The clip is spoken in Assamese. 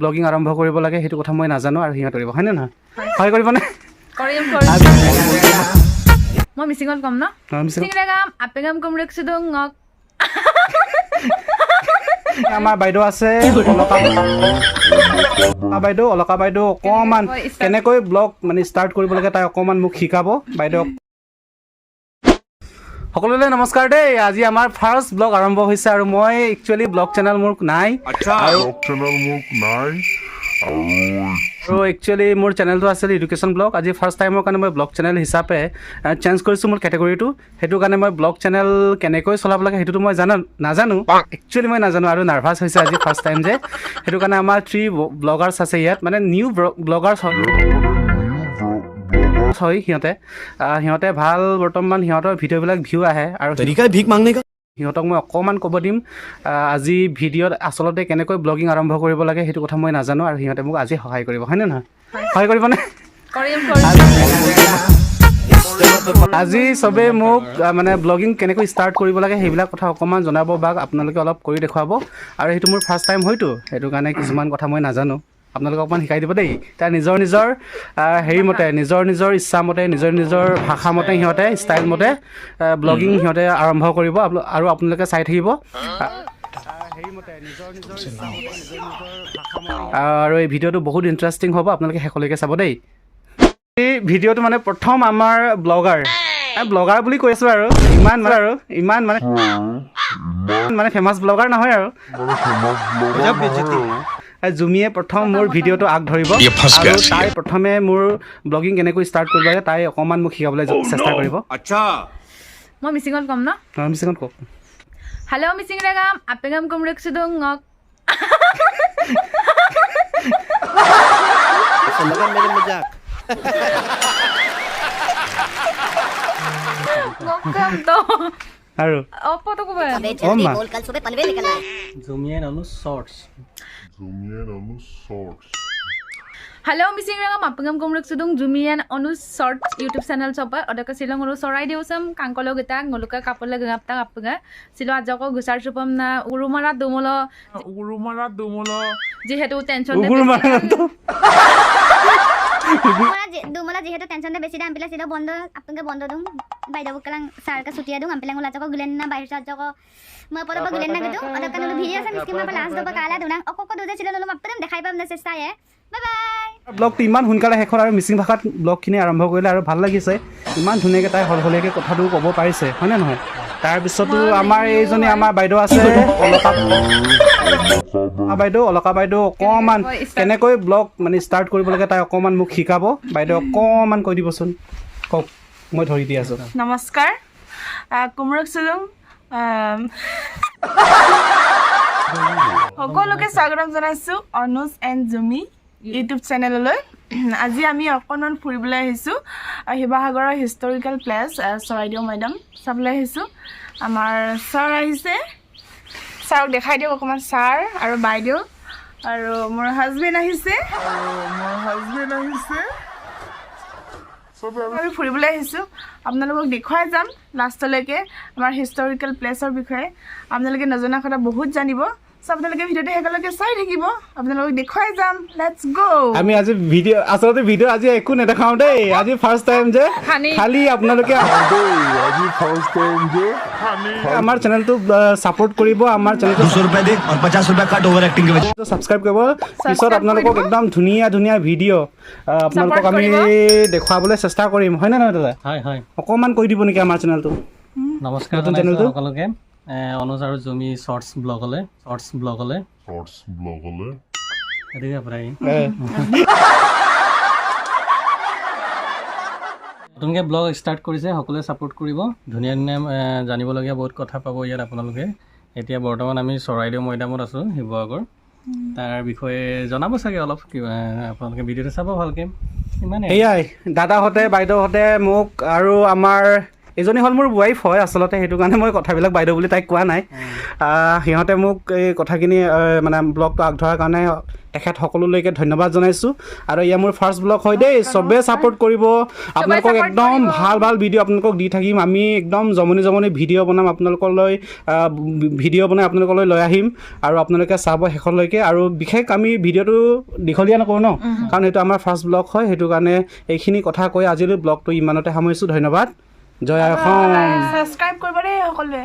ব্লগিং আৰম্ভ কৰিব লাগে সেইটো কথা মই নাজানো আৰু সিহঁত কৰিব হয়নে নহয় হয় কৰিবনে কৰিম মই মিছিঙত কম ন মিছিঙৰাগাম আপেগাম কম ৰখছিদং ngọc আমাৰ বাইদেউ আছে অলকা বাইদেউ অকমান কেনেকৈ ব্লগ মানে ষ্টাৰ্ট কৰিব লাগে তাই অকমান মোক শিকাব বাইদেউ সকলোলৈ নমস্কাৰ দেই আজি আমাৰ ফাৰ্ষ্ট ব্লগ আৰম্ভ হৈছে আৰু মই একচুয়ালি ব্লগ চেনেল মোৰ নাই আৰু একচুয়ালি মোৰ চেনেলটো আছিল এডুকেশ্যন ব্লগ আজি ফাৰ্ষ্ট টাইমৰ কাৰণে মই ব্লগ চেনেল হিচাপে চেঞ্জ কৰিছোঁ মোৰ কেটেগৰীটো সেইটো কাৰণে মই ব্লগ চেনেল কেনেকৈ চলাব লাগে সেইটোতো মই নাজানো একচুয়ালি মই নাজানো আৰু নাৰ্ভাছ হৈছে আজি ফাৰ্ষ্ট টাইম যে সেইটো কাৰণে আমাৰ 3 ব্লগাৰ্ছ আছে ইয়াত মানে নিউ ব্লগাৰ্ছ হয় সিহঁতে ভাল বৰ্তমান সিহঁতৰ ভিডিঅ'বিলাক ভিউ আহে আৰু সিহঁতক মই অকণমান ক'ব দিম আজি ভিডিঅ'ত আচলতে কেনেকৈ ব্লগিং আৰম্ভ কৰিব লাগে সেইটো কথা মই নাজানো আৰু সিহঁতে মোক আজি সহায় কৰিব হয়নে নহয় সহায় কৰিবনে আজি চবে মোক মানে ব্লগিং কেনেকৈ ষ্টাৰ্ট কৰিব লাগে সেইবিলাক কথা অকণমান জনাব বা আপোনালোকে অলপ কৰি দেখুৱাব আৰু সেইটো মোৰ ফাৰ্ষ্ট টাইম হয়তো সেইটো কাৰণে কিছুমান কথা মই নাজানো আপোনালোকে অকণমান শিকাই দিব দেই তাৰ নিজৰ হেৰি মতে নিজৰ ইচ্ছা মতে নিজৰ ভাষা মতে সিহঁতে ষ্টাইল মতে ব্লগিং সিহঁতে আৰম্ভ কৰিব আৰু আপোনালোকে চাই থাকিব আৰু এই ভিডিঅ'টো বহুত ইণ্টাৰেষ্টিং হ'ব আপোনালোকে শেষলৈকে চাব দেই এই ভিডিঅ'টো মানে প্ৰথম আমাৰ ব্লগাৰ বুলি কৈ আছোঁ আৰু ইমান মানে ফেমাছ ব্লগাৰ নহয় আৰু জুমিয়ে প্ৰথম মোৰ ভিডিঅ'টো আগধৰিব আৰু তাই প্ৰথমে মোৰ ব্লগিং কেনেকৈ ষ্টাৰ্ট কৰিব লাগে তাই অকণমান মোক শিকাবলৈ চেষ্টা কৰিব মই মিছিঙত কম ন মিছিঙত কওক হেল্ল' মিছিঙৰাগাম আপেগাম কম ৰখছিদং ngọc আৰু Hello, misingrangam apangam komruk sudung jumian onus short YouTube channel chopa odaka silong uru sorai deusam kangkolo gita ngoluka kapola gapta apaga silo ajako gusar supam na urumara dumolo jehetu tension দুমলা যেহেতু টেনশন দে বেছি দাম পিলা সিধা বন্ধ আপনকে বন্ধ দুম বাইদা বকলাং সার কা ছুটিয়া দুম আমপিলাং উলা জাको গুলেন না বাইর সাত জাको মই পরব গুলেন না গদু অদা কানো ভিডিও আছে মিসকি মা লাস্ট দবা কালা দুনা অকক দুজে ছিল লম আপতম দেখাই পাম না চেষ্টায়ে বাই বাই ব্লগটো ইমান সোনকালে শেষ আৰু মিচিং ভাষাত ব্লগখিনি আৰম্ভ কৰিলে আৰু ভাল লাগিছে ইমান ধুনীয়াকৈ তাই হলহলীয়াকৈ কথাটো ক'ব পাৰিছে হয়নে নহয় তাৰপিছতো আমাৰ এইজনী আমাৰ বাইদেউ আছে অলকা বাইদেউ অকণমান কেনেকৈ ব্লগ মানে ষ্টাৰ্ট কৰিব লাগে তাই অকণমান মোক শিকাব বাইদেউ অকণমান কৈ দিবচোন কওক মই ধৰি দি আছোঁ নমস্কাৰ কুমৰক চুলুং সকলোকে স্বাগতম জনাইছোঁ অনুজ এণ্ড জুমি ইউটিউব চেনেললৈ আজি আমি অকণমান ফুৰিবলৈ আহিছোঁ শিৱসাগৰৰ হিষ্টৰিকেল প্লেচ চৰাইদেউ মৈদাম চাবলৈ আহিছোঁ আমাৰ ছাৰ আহিছে ছাৰক দেখাই দিয়ক অকণমান ছাৰ আৰু বাইদেউ আৰু মোৰ হাজবেণ্ড আহিছে আমি ফুৰিবলৈ আহিছোঁ আপোনালোকক দেখুৱাই যাম লাষ্টলৈকে আমাৰ হিষ্টৰিকেল প্লেচৰ বিষয়ে আপোনালোকে নজনা কথা বহুত জানিব আপোনালোকে ভিডিঅ'টো শেষলৈকে চাই থাকিব আপোনালোকক দেখুৱাই যাম লেটছ গো আমি আজি আচলতে ভিডিঅ' আজি একো নেদেখাওঁ দেই আজি ফাৰ্ষ্ট টাইম যে খালি আপোনালোকে আমাৰ চেনেলটো ছাপোৰ্ট কৰিব আমাৰ চেনেলটো 200 रुपए दे और 50 रुपए कट ओवर एक्टिंग के वजह সাবস্ক্ৰাইব কৰিব পিছত আপোনালোকক একদম ধুনীয়া ভিডিঅ' আপোনালোকক আমি দেখুৱাবলৈ চেষ্টা কৰিম হয়নে নহয় দাদা হয় অকণমান কৈ দিব নেকি আমাৰ চেনেলটো নমস্কাৰ সকলোকে অনুজ আৰু জুমি শৰ্টছ ব্লগলৈ এদিকে প্ৰায় নতুনকৈ ব্লগ ষ্টাৰ্ট কৰিছে সকলোৱে ছাপোৰ্ট কৰিব ধুনীয়া জানিবলগীয়া বহুত কথা পাব ইয়াত আপোনালোকে এতিয়া বৰ্তমান আমি চৰাইদেউ মৈদামত আছোঁ শিৱসাগৰ তাৰ বিষয়ে জনাব চাগে অলপ কিবা আপোনালোকে ভিডিঅ'টো চাব ভালকৈ ইমানে এয়াই দাদাহঁতে বাইদেউহঁতে মোক আৰু আমাৰ এজনী হ'ল মোৰ ৱাইফ হয় আচলতে, সেইটো কাৰণে মই কথাবিলাক বাইদেউ বুলি তাইক কোৱা নাই। সিহঁতে মোক এই কথাখিনি মানে ব্লগটো আগধৰাৰ কাৰণে তেখেত সকলোলৈকে ধন্যবাদ জনাইছোঁ। আৰু এয়া মোৰ ফাৰ্ষ্ট ব্লগ হয় দেই, চবেই ছাপোৰ্ট কৰিব, আপোনালোকক একদম ভাল ভাল ভিডিঅ' আপোনালোকক দি থাকিম। আমি একদম জমনি জমনি ভিডিঅ' বনাম, আপোনালোকলৈ ভিডিঅ' বনাই আপোনালোকলৈ লৈ আহিম আৰু আপোনালোকে চাব শেষলৈকে। আৰু বিশেষ আমি ভিডিঅ'টো দীঘলীয়া নকৰোঁ ন, কাৰণ এইটো আমাৰ ফাৰ্ষ্ট ব্লগ হয়, সেইটো কাৰণে এইখিনি কথা কৈ আজিলৈ ব্লগটো ইমানতে সামৰিছোঁ। ধন্যবাদ, জয় অসম। ছাবস্ক্ৰাইব কৰিব দেই সকলোৱে।